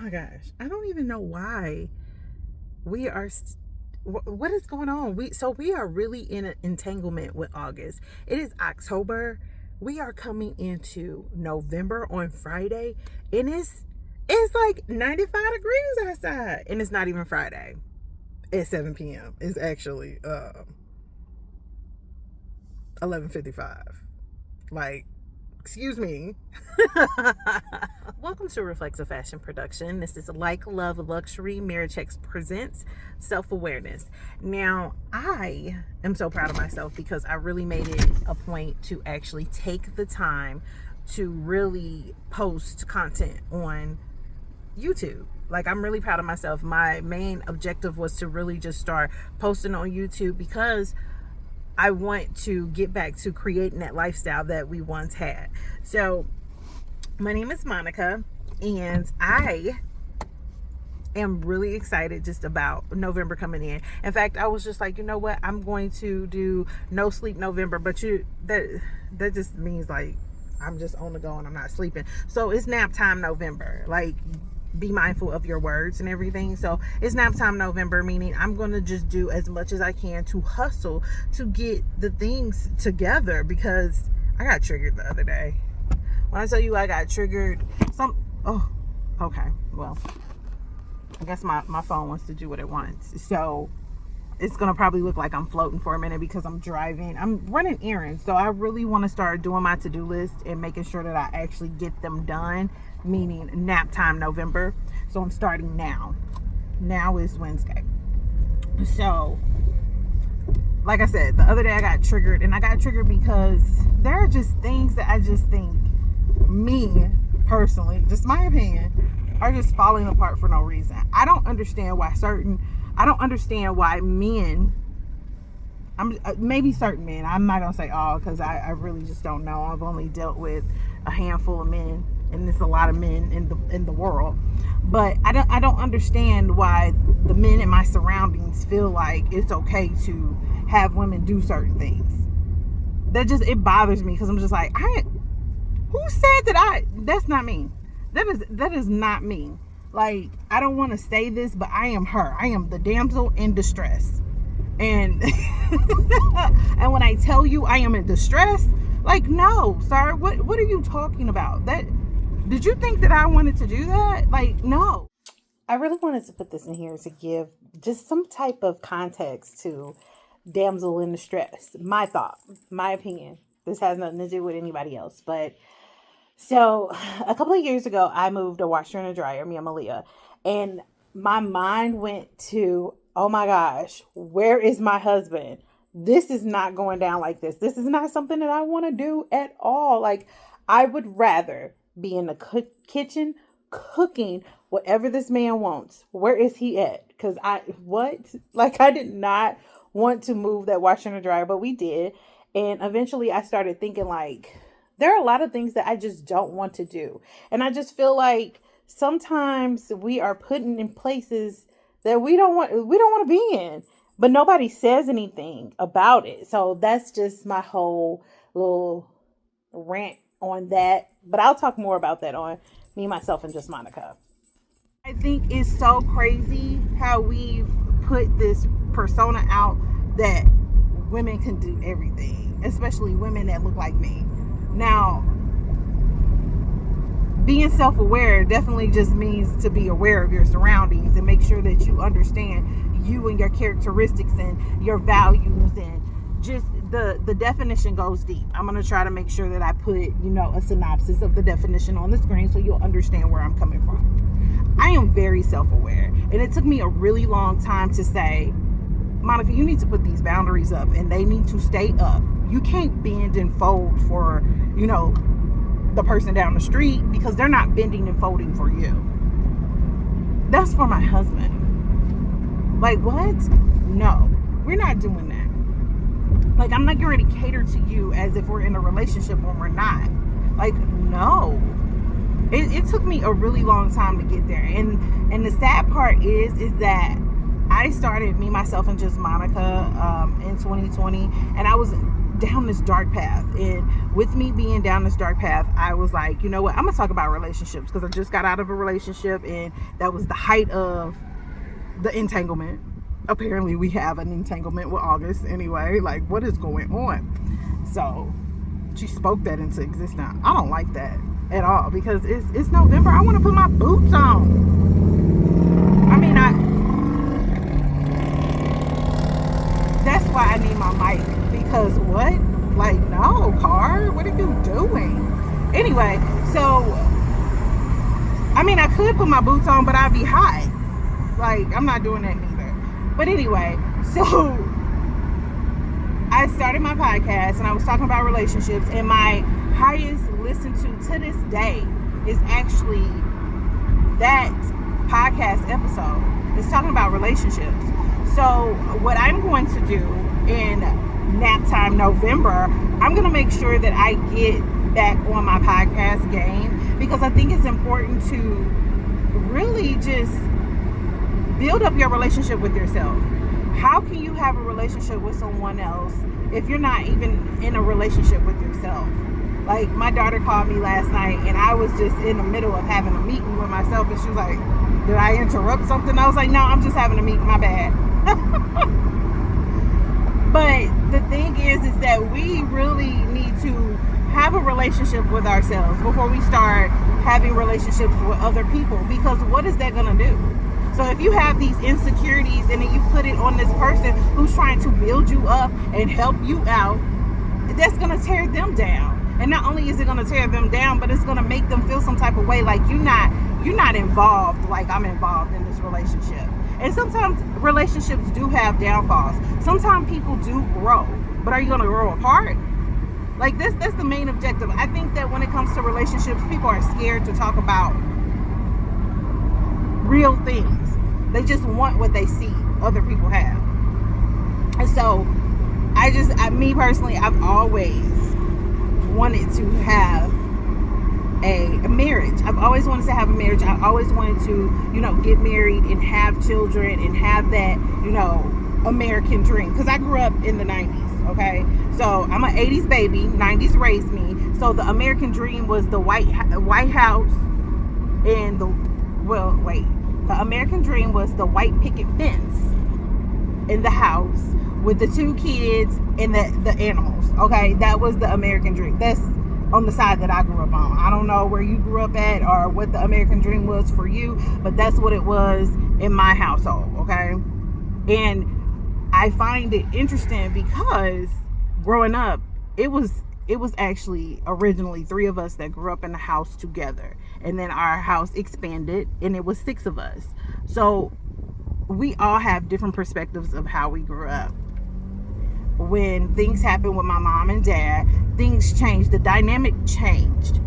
my gosh, I don't even know why we are what is going on. We are really in an entanglement with August. It is October. We are coming into November on Friday, and it's like 95 degrees outside, and it's not even Friday. It's 7 p.m. It's actually 11:55. Like, excuse me. Welcome to Reflective Fashion Production. This is Like Love Luxury. Mirachex presents self-awareness. Now, I am so proud of myself because I really made it a point to actually take the time to really post content on YouTube. Like, I'm really proud of myself. My main objective was to really just start posting on YouTube because I want to get back to creating that lifestyle that we once had. So my name is Monica, and I am really excited just about November coming in. In fact, I was just like, you know what? I'm going to do no sleep November, but that just means like I'm just on the go and I'm not sleeping. So it's nap time November. Like, be mindful of your words and everything. So it's nap time November, meaning I'm going to just do as much as I can to hustle to get the things together, because I got triggered the other day. When I tell you I got triggered, okay, well, I guess my phone wants to do what it wants. So it's going to probably look like I'm floating for a minute because I'm driving. I'm running errands. So I really want to start doing my to-do list and making sure that I actually get them done, meaning nap time November. So I'm starting now. Now is Wednesday. So, like I said, the other day I got triggered, and I got triggered because there are just things that I just think, me personally, just my opinion, are just falling apart for no reason. I don't understand why men, maybe certain men, I'm not gonna say all, because I really just don't know. I've only dealt with a handful of men, and there's a lot of men in the world, but I don't understand why the men in my surroundings feel like it's okay to have women do certain things. It bothers me, because I'm just like, who said that? That's not me. That is not me. Like, I don't want to say this, but I am her. I am the damsel in distress. And and when I tell you I am in distress, like, no, sir, what are you talking about? Did you think that I wanted to do that? Like, no. I really wanted to put this in here to give just some type of context to damsel in distress. My thought, my opinion. This has nothing to do with anybody else, but so a couple of years ago, I moved a washer and a dryer, me and Malia, and my mind went to, oh my gosh, where is my husband? This is not going down like this. This is not something that I want to do at all. Like, I would rather be in the kitchen cooking whatever this man wants. Where is he at? Because I did not want to move that washer and a dryer, but we did. And eventually I started thinking, like, there are a lot of things that I just don't want to do. And I just feel like sometimes we are put in places that we don't want to be in, but nobody says anything about it. So that's just my whole little rant on that. But I'll talk more about that on Me, Myself, and Just Monica. I think it's so crazy how we've put this persona out that women can do everything, especially women that look like me. Now, being self-aware definitely just means to be aware of your surroundings and make sure that you understand you and your characteristics and your values, and just the definition goes deep. I'm going to try to make sure that I put, a synopsis of the definition on the screen so you'll understand where I'm coming from. I am very self-aware, and it took me a really long time to say, Monica, you need to put these boundaries up, and they need to stay up. You can't bend and fold for, the person down the street, because they're not bending and folding for you. That's for my husband. Like, what? No, we're not doing that. Like, I'm not going to cater to you as if we're in a relationship when we're not. Like, no. It took me a really long time to get there. And the sad part is that I started Me, Myself, and Just Monica in 2020, and I was down this dark path. And with me being down this dark path, I was like, you know what, I'm gonna talk about relationships, because I just got out of a relationship and that was the height of the entanglement. Apparently we have an entanglement with August anyway. Like, what is going on? So she spoke that into existence. I don't like that at all, because it's November. I want to put my boots on. I mean, that's why I need my mic, because what? Like, no, car, what are you doing? Anyway, so I mean, I could put my boots on, but I'd be hot. Like, I'm not doing that neither. But anyway, so I started my podcast and I was talking about relationships, and my highest listened to this day is actually that podcast episode. It's talking about relationships. So what I'm going to do in nap time November, I'm going to make sure that I get back on my podcast game, because I think it's important to really just build up your relationship with yourself. How can you have a relationship with someone else if you're not even in a relationship with yourself? Like, my daughter called me last night and I was just in the middle of having a meeting with myself, and she was like, did I interrupt something? I was like, no, I'm just having a meeting, my bad. But the thing is that we really need to have a relationship with ourselves before we start having relationships with other people, because what is that going to do? So if you have these insecurities and then you put it on this person who's trying to build you up and help you out, that's going to tear them down. And not only is it going to tear them down, but it's going to make them feel some type of way, like you're not involved like I'm involved in this relationship. And sometimes relationships do have downfalls. Sometimes people do grow, but are you going to grow apart? Like, that's the main objective. I think that when it comes to relationships, people are scared to talk about real things. They just want what they see other people have. And so me personally, I've always wanted to have a marriage. I've always wanted to have a marriage. I always wanted to, get married and have children and have that, American dream. Because I grew up in the 90s, okay? So I'm an 80s baby. 90s raised me. So the American dream was the White House and the American dream was the white picket fence in the house with the 2 kids and the animals. Okay, that was the American dream. That's on the side that I grew up on. I don't know where you grew up at or what the American dream was for you, but that's what it was in my household. Okay, and I find it interesting because growing up, it was actually originally 3 of us that grew up in the house together, and then our house expanded and it was 6 of us. So we all have different perspectives of how we grew up. When things happened with my mom and dad, things changed. The dynamic changed.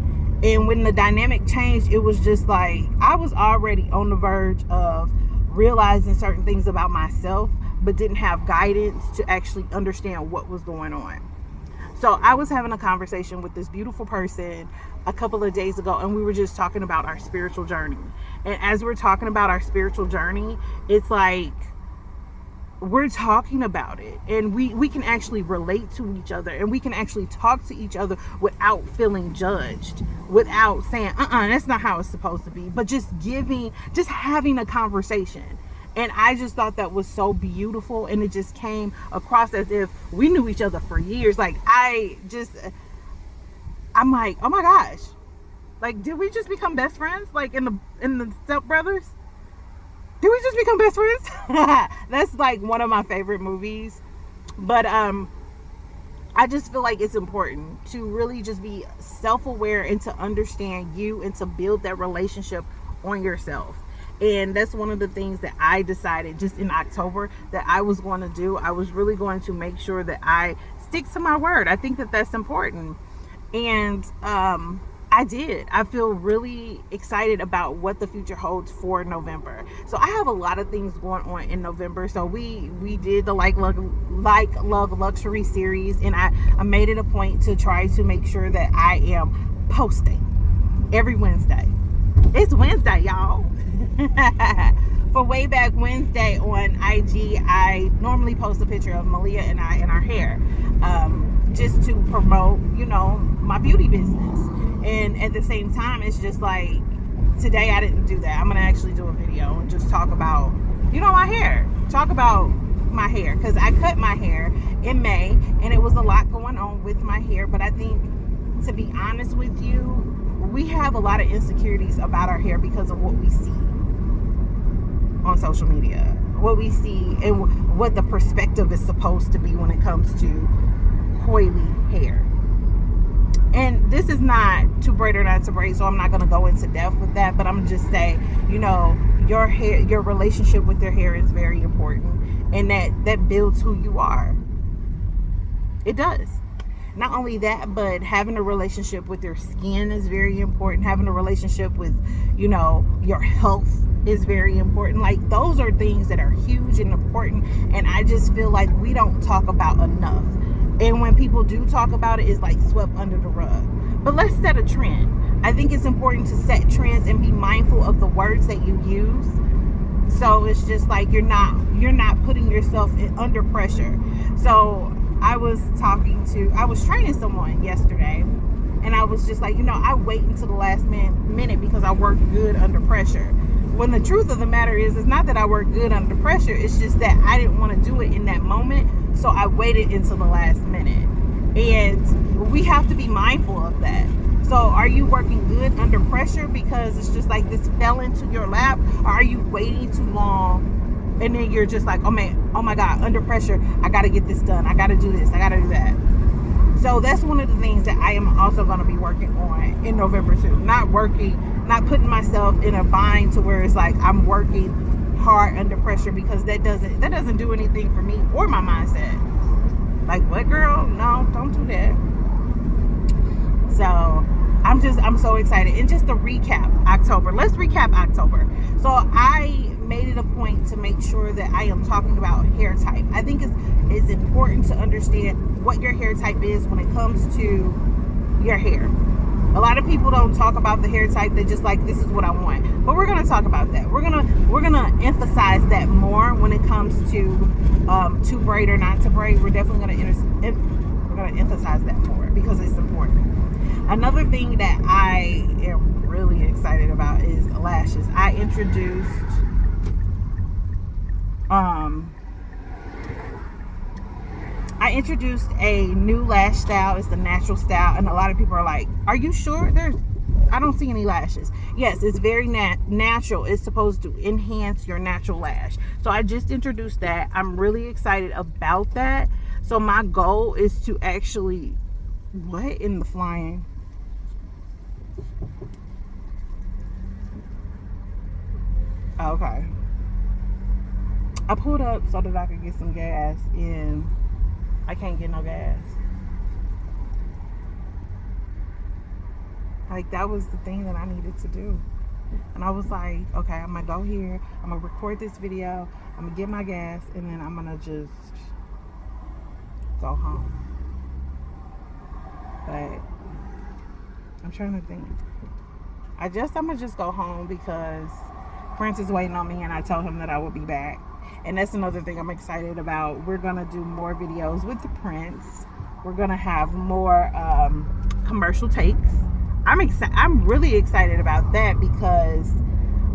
And when the dynamic changed, it was just like I was already on the verge of realizing certain things about myself, but didn't have guidance to actually understand what was going on. So I was having a conversation with this beautiful person a couple of days ago, and we were just talking about our spiritual journey. And as we're talking about our spiritual journey, it's like we're talking about it, and we can actually relate to each other, and we can actually talk to each other without feeling judged, without saying, that's not how it's supposed to be, but just having a conversation. And I just thought that was so beautiful, and it just came across as if we knew each other for years. Like, I'm like, oh my gosh, like, did we just become best friends? Like in the Step Brothers? Did we just become best friends? That's like one of my favorite movies. But I just feel like it's important to really just be self-aware and to understand you and to build that relationship on yourself. And that's one of the things that I decided just in October that I was going to do. I was really going to make sure that I stick to my word. I think that that's important. And I did. I feel really excited about what the future holds for November. So I have a lot of things going on in November. So we did the Like Love Luxury series, and I made it a point to try to make sure that I am posting every Wednesday. It's Wednesday, y'all. For way back Wednesday on IG, I normally post a picture of Malia and I in our hair. just to promote, my beauty business. And at the same time, it's just like, today I didn't do that. I'm going to actually do a video and just talk about, my hair. Talk about my hair, because I cut my hair in May, and it was a lot going on with my hair. But I think, to be honest with you, we have a lot of insecurities about our hair because of what we see on social media, what we see, and what the perspective is supposed to be when it comes to coily hair. And this is not to braid or not to braid, so I'm not going to go into depth with that, but I'm going to just say, your hair, your relationship with your hair is very important, and that builds who you are. It does. Not only that, but having a relationship with your skin is very important. Having a relationship with, your health is very important. Like, those are things that are huge and important, and I just feel like we don't talk about enough. And when people do talk about it, it's like swept under the rug. But let's set a trend. I think it's important to set trends and be mindful of the words that you use. So it's just like you're not putting yourself under pressure. So I was training someone yesterday, and I was just like, I wait until the last minute because I work good under pressure. When the truth of the matter is, it's not that I work good under pressure. It's just that I didn't want to do it in that moment. So I waited until the last minute. And we have to be mindful of that. So are you working good under pressure because it's just like this fell into your lap? Or are you waiting too long and then you're just like, oh my God, under pressure, I got to get this done. I got to do this. I got to do that. So that's one of the things that I am also going to be working on in November too. Not putting myself in a bind to where it's like I'm working hard under pressure, because that doesn't do anything for me or my mindset. Like, what, girl? No, don't do that. So I'm so excited. And just to recap October, let's recap October. So I made it a point to make sure that I am talking about hair type. I think it's important to understand what your hair type is when it comes to your hair. A lot of people don't talk about the hair type. They just like, this is what I want. But we're going to talk about that. We're gonna emphasize that more when it comes to braid or not to braid. We're definitely going to emphasize that more because it's important. Another thing that I am really excited about is lashes. I introduced a new lash style. It's the natural style, and a lot of people are like, are you sure? I don't see any lashes. Yes, it's very natural. It's supposed to enhance your natural lash. So I just introduced that. I'm really excited about that. So my goal is to actually, what in the flying? Okay. I pulled up so that I could get some gas, and I can't get no gas. Like, that was the thing that I needed to do. And I was like, okay, I'm gonna go here, I'm gonna record this video, I'm gonna get my gas, and then I'm gonna just go home. But I'm trying to think. I'm gonna just go home because Prince is waiting on me, and I told him that I would be back. And that's another thing I'm excited about. We're gonna do more videos with the Prince. We're gonna have more commercial takes. I'm really excited about that because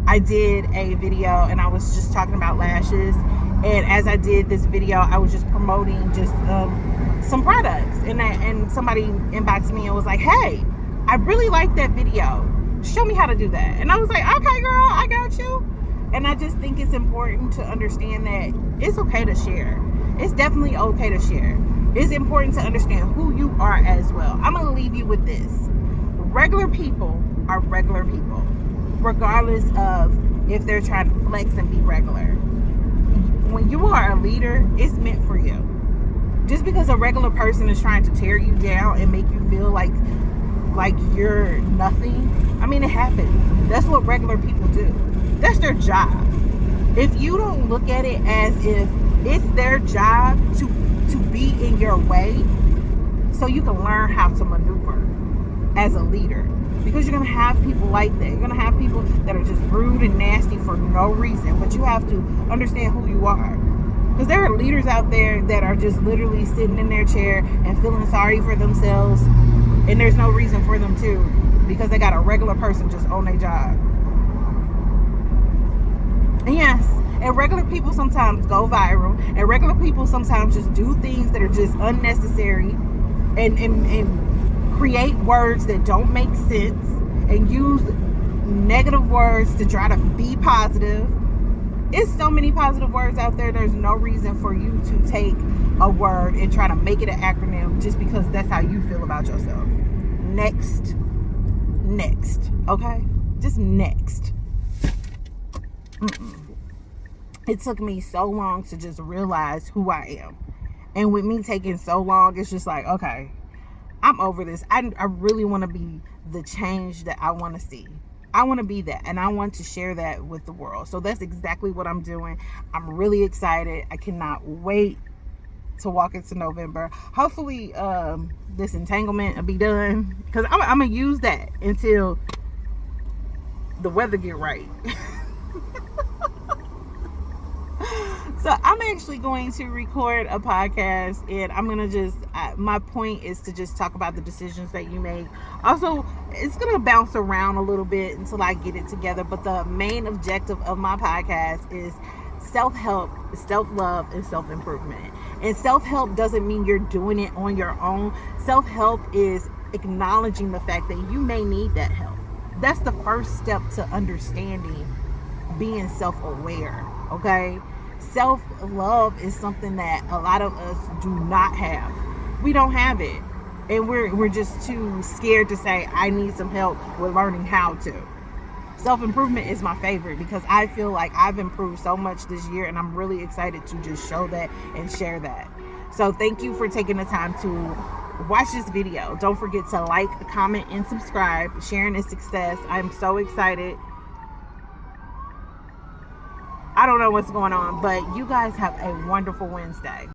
I did a video and I was just talking about lashes. And as I did this video, I was just promoting just some products. And somebody inboxed me and was like, hey, I really like that video. Show me how to do that. And I was like, okay, girl, I got you. And I just think it's important to understand that it's okay to share. It's definitely okay to share. It's important to understand who you are as well. I'm going to leave you with this. Regular people are regular people, regardless of if they're trying to flex and be regular. When you are a leader, it's meant for you. Just because a regular person is trying to tear you down and make you feel like you're nothing, I mean, it happens. That's what regular people do. That's their job. If you don't look at it as if it's their job to be in your way so you can learn how to maneuver as a leader, because you're going to have people like that. You're going to have people that are just rude and nasty for no reason, but you have to understand who you are. Because there are leaders out there that are just literally sitting in their chair and feeling sorry for themselves, and there's no reason for them to, because they got a regular person just on their job. And yes, and regular people sometimes go viral, and regular people sometimes just do things that are just unnecessary, and create words that don't make sense, and use negative words to try to be positive. It's so many positive words out there. There's no reason for you to take a word and try to make it an acronym just because that's how you feel about yourself. Next, okay? Just next. It took me so long to just realize who I am. And with me taking so long, it's just like, okay, I'm over this. I really want to be the change that I want to see. I want to be that, and I want to share that with the world. So that's exactly what I'm doing. I'm really excited. I cannot wait to walk into November. Hopefully this entanglement will be done, because I'm going to use that until the weather get right. So I'm actually going to record a podcast, and I'm going to just, my point is to just talk about the decisions that you make. Also, it's going to bounce around a little bit until I get it together. But the main objective of my podcast is self-help, self-love, and self-improvement. And self-help doesn't mean you're doing it on your own. Self-help is acknowledging the fact that you may need that help. That's the first step to understanding being self-aware, okay? Self-love is something that a lot of us do not have. We don't have it. And we're just too scared to say, I need some help with learning how to. Self-improvement is my favorite, because I feel like I've improved so much this year, and I'm really excited to just show that and share that. So thank you for taking the time to watch this video. Don't forget to like, comment, and subscribe. Sharing is success. I'm so excited. I don't know what's going on, but you guys have a wonderful Wednesday.